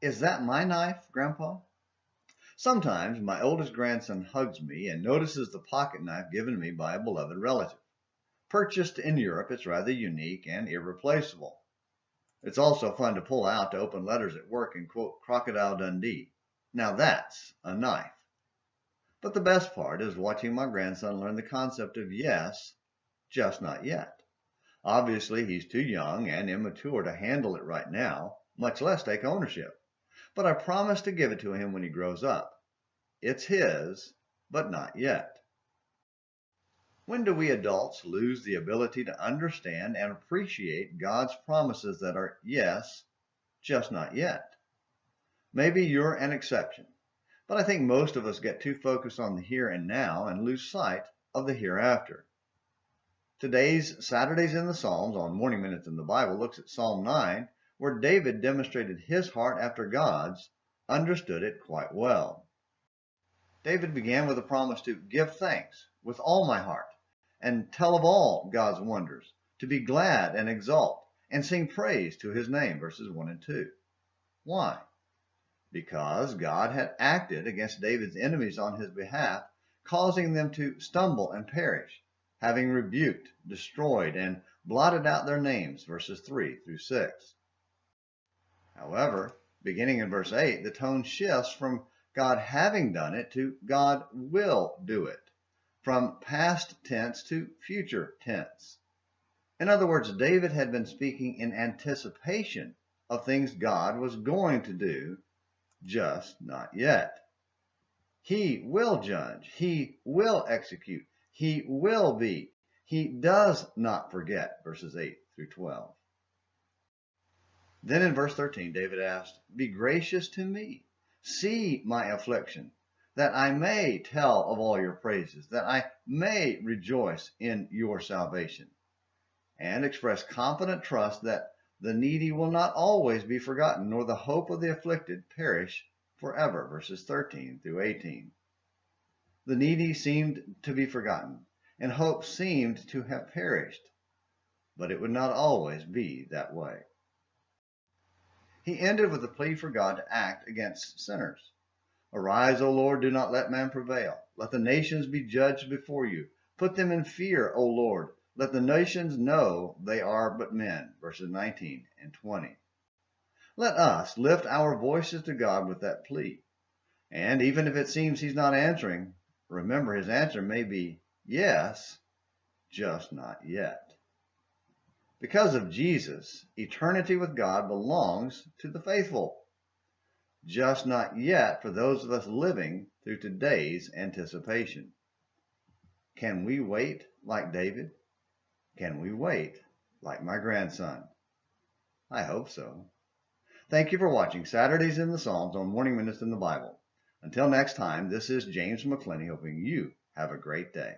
Is that my knife, Grandpa? Sometimes my oldest grandson hugs me and notices the pocket knife given me by a beloved relative. Purchased in Europe, it's rather unique and irreplaceable. It's also fun to pull out to open letters at work and quote Crocodile Dundee. Now that's a knife. But the best part is watching my grandson learn the concept of yes, just not yet. Obviously, he's too young and immature to handle it right now, much less take ownership. But I promise to give it to him when he grows up. It's his, but not yet. When do we adults lose the ability to understand and appreciate God's promises that are yes, just not yet? Maybe you're an exception, but I think most of us get too focused on the here and now and lose sight of the hereafter. Today's Saturdays in the Psalms on Morning Minutes in the Bible looks at Psalm 9, where David demonstrated his heart after God's, understood it quite well. David began with a promise to give thanks with all my heart and tell of all God's wonders, to be glad and exult and sing praise to his name, verses 1 and 2. Why? Because God had acted against David's enemies on his behalf, causing them to stumble and perish, having rebuked, destroyed, and blotted out their names, verses 3 through 6. However, beginning in verse 8, the tone shifts from God having done it to God will do it, from past tense to future tense. In other words, David had been speaking in anticipation of things God was going to do, just not yet. He will judge. He will execute. He will be. He does not forget, verses 8 through 12. Then in verse 13, David asked, be gracious to me. See my affliction, that I may tell of all your praises, that I may rejoice in your salvation, and express confident trust that the needy will not always be forgotten, nor the hope of the afflicted perish forever, verses 13 through 18. The needy seemed to be forgotten, and hope seemed to have perished, but it would not always be that way. He ended with a plea for God to act against sinners. Arise, O Lord, do not let man prevail. Let the nations be judged before you. Put them in fear, O Lord. Let the nations know they are but men, verses 19 and 20. Let us lift our voices to God with that plea. And even if it seems he's not answering, remember his answer may be yes, just not yet. Because of Jesus, eternity with God belongs to the faithful. Just not yet for those of us living through today's anticipation. Can we wait like David? Can we wait like my grandson? I hope so. Thank you for watching Saturdays in the Psalms on Morning Minutes in the Bible. Until next time, this is James McClenny hoping you have a great day.